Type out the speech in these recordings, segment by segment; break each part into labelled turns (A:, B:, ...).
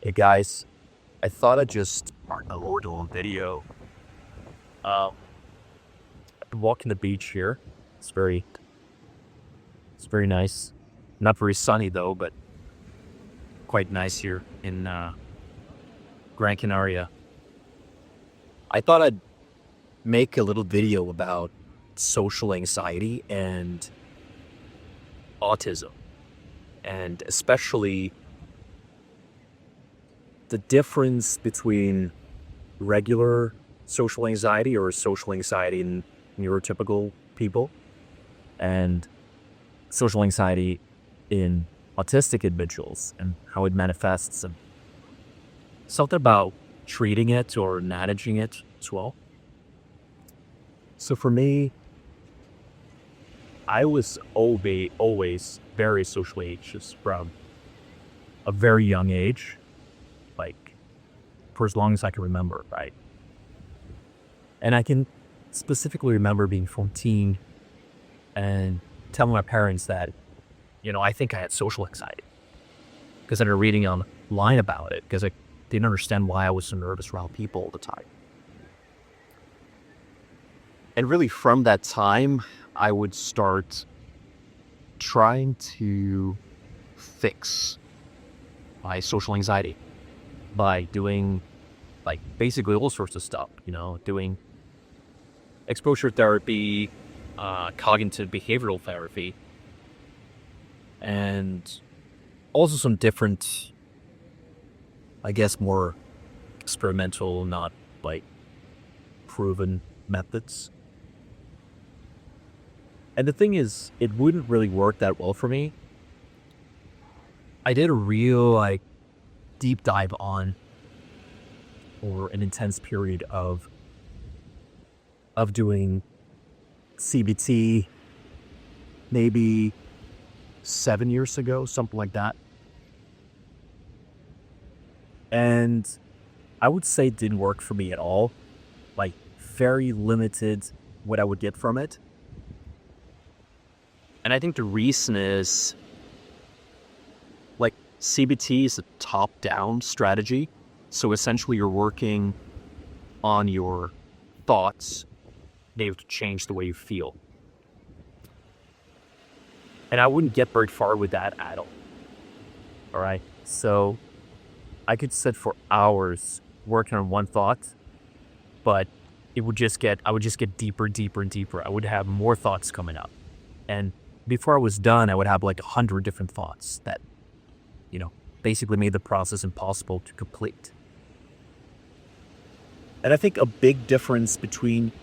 A: Hey guys, I thought I'd just start a little video. Um, I'm walking the beach here. It's very, it's very nice. Not very sunny though, but quite nice here in Gran Canaria. I thought I'd make a little video about social anxiety and autism, and especially the difference between regular social anxiety or social anxiety in neurotypical people and social anxiety in autistic individuals and how it manifests, and something about treating it or managing it as well. So for me, I was always very socially anxious from a very young age, like for as long as I can remember, right? And I can specifically remember being 14 and telling my parents that, I think I had social anxiety because I started reading online about it because I didn't understand why I was so nervous around people all the time. And really from that time, I would start trying to fix my social anxiety by doing like basically all sorts of stuff, doing exposure therapy, cognitive behavioral therapy, and also some different, I guess, more experimental, not like proven methods. And the thing is, it wouldn't really work that well for me. I did a real deep dive on, or an intense period of doing CBT maybe 7 years ago, something like that. And I would say it didn't work for me at all. Like, very limited what I would get from it. And I think the reason is, CBT is a top-down strategy. So essentially you're working on your thoughts, able to change the way you feel. And I wouldn't get very far with that at all. All right. So I could sit for hours working on one thought, but I would just get deeper, deeper, and deeper. I would have more thoughts coming up. And before I was done, I would have 100 different thoughts that, basically made the process impossible to complete. And I think a big difference between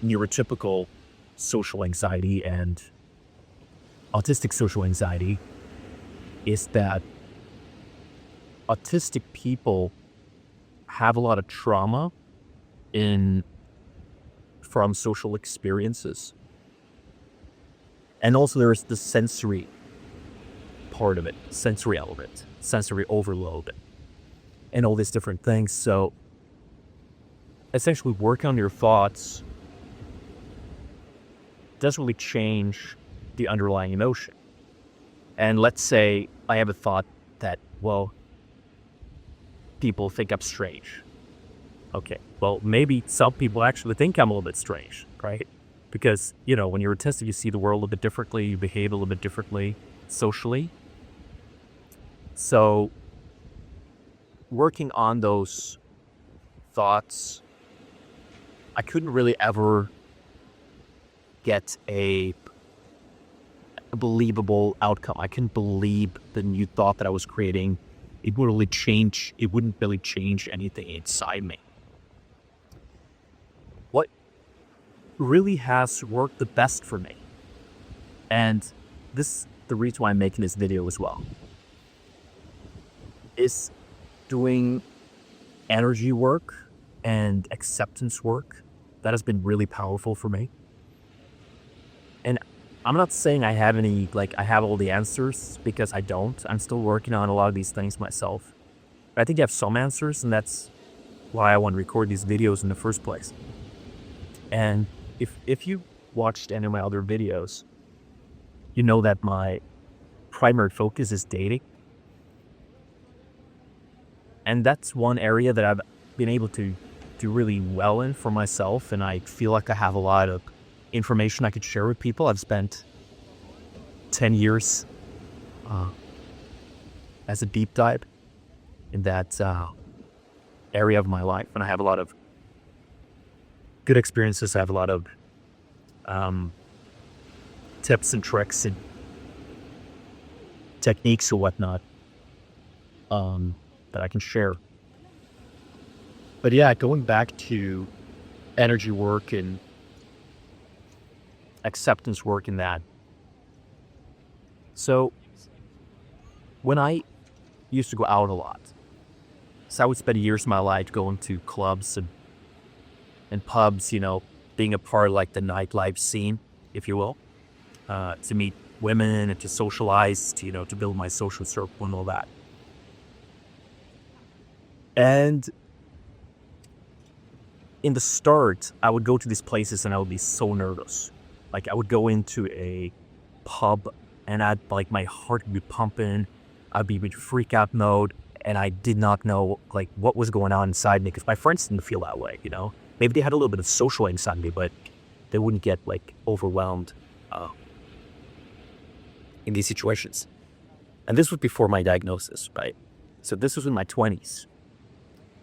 A: neurotypical social anxiety and autistic social anxiety is that autistic people have a lot of trauma from social experiences. And also there's the sensory part of it, sensory element, sensory overload, and all these different things. So essentially working on your thoughts doesn't really change the underlying emotion. And let's say I have a thought that, well, people think I'm strange. Okay, well, maybe some people actually think I'm a little bit strange, right? Because, when you're autistic, you see the world a bit differently, you behave a little bit differently socially. So working on those thoughts, I couldn't really ever get a believable outcome. I couldn't believe the new thought that I was creating. It wouldn't really change anything inside me. What really has worked the best for me, and this is the reason why I'm making this video as well, is doing energy work and acceptance work. That has been really powerful for me. And I'm not saying I have I have all the answers, because I don't. I'm still working on a lot of these things myself. But I think I have some answers, and that's why I want to record these videos in the first place. And if you watched any of my other videos, you know that my primary focus is dating. And that's one area that I've been able to do really well in for myself. And I feel like I have a lot of information I could share with people. I've spent 10 years as a deep dive in that area of my life. And I have a lot of good experiences. I have a lot of tips and tricks and techniques or whatnot that I can share. But yeah, going back to energy work and acceptance work in that. So when I used to go out a lot, so I would spend years of my life going to clubs and pubs, being a part of like the nightlife scene, if you will, to meet women and to socialize, to build my social circle and all that. And in the start, I would go to these places and I would be so nervous. Like I would go into a pub and like my heart would be pumping. I'd be in freak out mode and I did not know like what was going on inside me because my friends didn't feel that way, Maybe they had a little bit of social anxiety, but they wouldn't get like overwhelmed in these situations. And this was before my diagnosis, right? So this was in my 20s.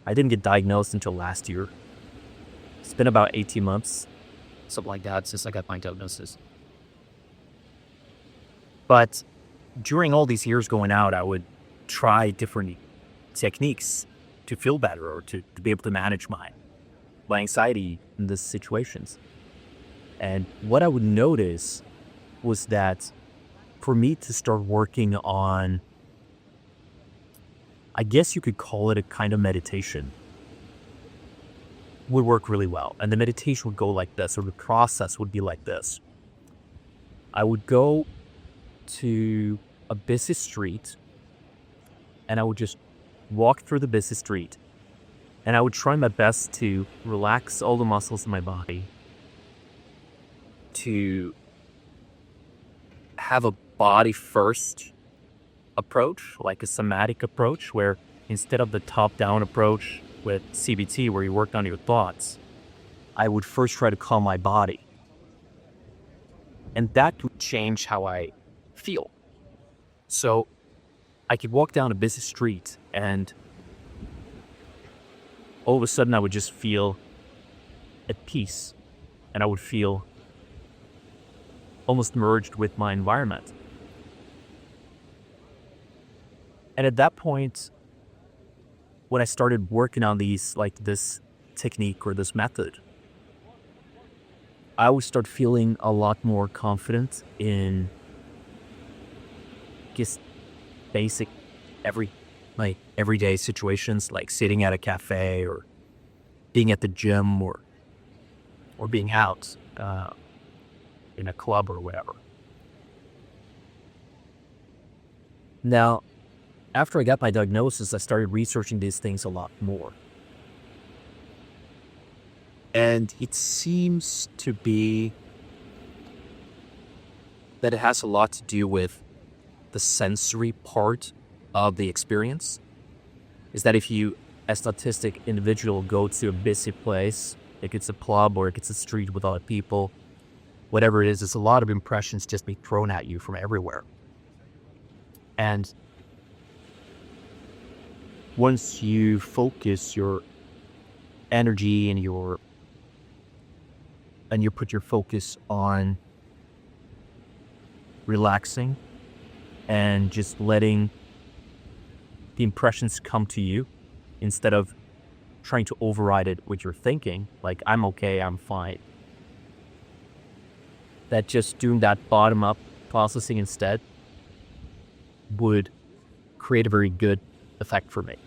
A: I didn't get diagnosed until last year. It's been about 18 months, something like that, since I got my diagnosis. But during all these years going out, I would try different techniques to feel better or to be able to manage my anxiety in these situations. And what I would notice was that for me to start working on, I guess you could call it a kind of meditation, would work really well. And the meditation would go like this, or the process would be like this. I would go to a busy street and I would just walk through the busy street and I would try my best to relax all the muscles in my body, to have a body first approach, like a somatic approach, where instead of the top-down approach with CBT, where you work on your thoughts, I would first try to calm my body. And that would change how I feel. So I could walk down a busy street and all of a sudden I would just feel at peace and I would feel almost merged with my environment. And at that point, when I started working on this technique or this method, I would start feeling a lot more confident in just basic everyday situations, like sitting at a cafe or being at the gym or being out in a club or whatever. Now, after I got my diagnosis, I started researching these things a lot more. And it seems to be that it has a lot to do with the sensory part of the experience. Is that if you, as an autistic individual, go to a busy place, if it's a club or if it's a street with other people, whatever it is, there's a lot of impressions just being thrown at you from everywhere. And once you focus your energy and you put your focus on relaxing and just letting the impressions come to you instead of trying to override it with your thinking, like I'm okay, I'm fine. That just doing that bottom-up processing instead would create a very good effect for me.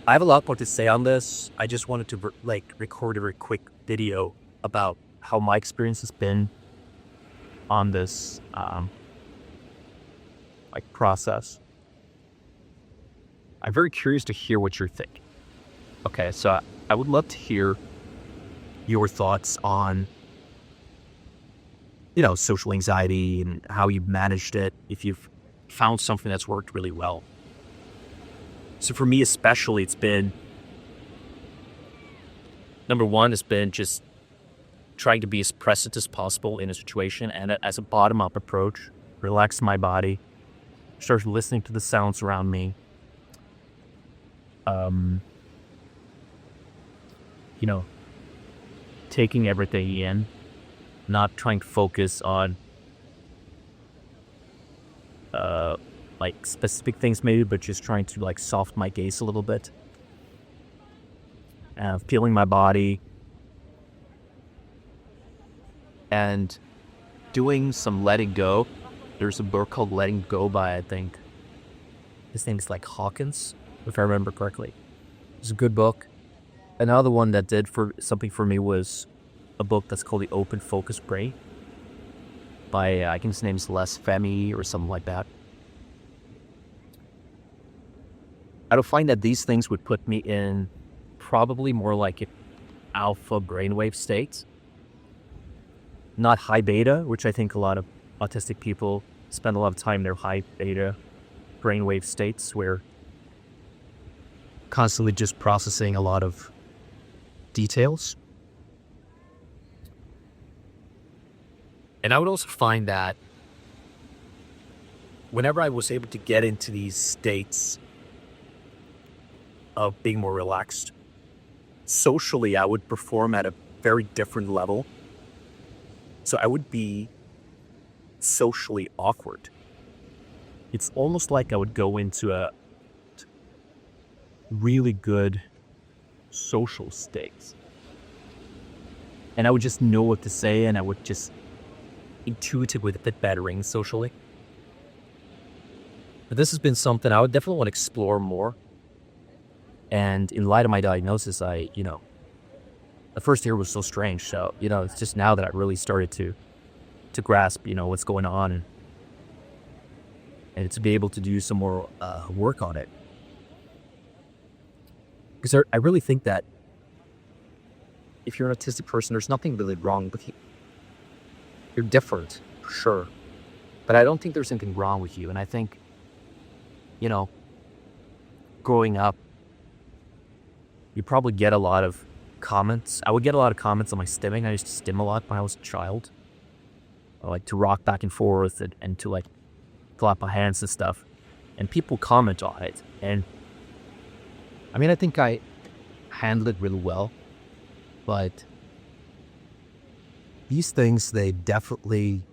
A: I have a lot more to say on this. I just wanted to record a very quick video about how my experience has been on this process. I'm very curious to hear what you're thinking. Okay, so I would love to hear your thoughts on social anxiety and how you've managed it, if you've found something that's worked really well. So for me especially, it's been, number one, it's been just trying to be as present as possible in a situation, and as a bottom-up approach, relax my body, start listening to the sounds around me. You know, taking everything in, not trying to focus on like specific things maybe, but just trying to like soften my gaze a little bit. Feeling my body and doing some letting go. There's a book called Letting Go by, I think, his name is like Hawkins, if I remember correctly. It's a good book. Another one that did for something for me was a book that's called The Open Focus Brain by, I think his name's Les Femi or something like that. I would find that these things would put me in probably more like an alpha brainwave state, not high beta, which I think a lot of autistic people spend a lot of time in their high beta brainwave states where constantly just processing a lot of details. And I would also find that whenever I was able to get into these states of being more relaxed, socially, I would perform at a very different level. So I would be socially awkward. It's almost like I would go into a really good social state. And I would just know what to say, and I would just intuitively fit better in socially. But this has been something I would definitely want to explore more. And in light of my diagnosis, the first year was so strange. So, it's just now that I really started to grasp, what's going on and to be able to do some more work on it. Because I really think that if you're an autistic person, there's nothing really wrong with you. You're different, for sure. But I don't think there's anything wrong with you. And I think, growing up, you probably get a lot of comments. I would get a lot of comments on my stimming. I used to stim a lot when I was a child. I like to rock back and forth and to like clap my hands and stuff. And people comment on it. And I think I handled it really well. But these things, they definitely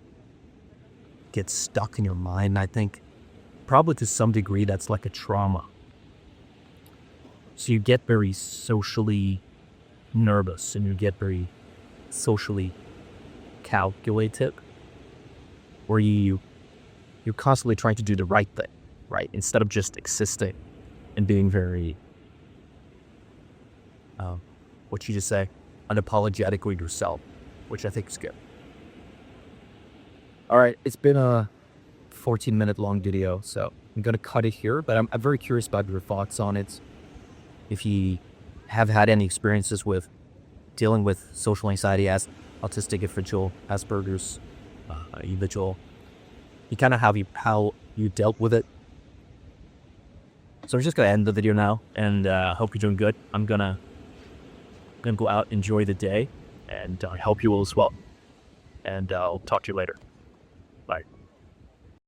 A: get stuck in your mind. And I think probably to some degree that's like a trauma. So you get very socially nervous and you get very socially calculative, where you're constantly trying to do the right thing, right? Instead of just existing and being very, what you just say, unapologetically yourself, which I think is good. All right, it's been a 14-minute long video, so I'm going to cut it here, but I'm very curious about your thoughts on it. If you have had any experiences with dealing with social anxiety as autistic individual, Asperger's individual, you kind of how you dealt with it. So I'm just going to end the video now, and hope you're doing good. I'm gonna go out, enjoy the day, and I hope you will as well. And I'll talk to you later.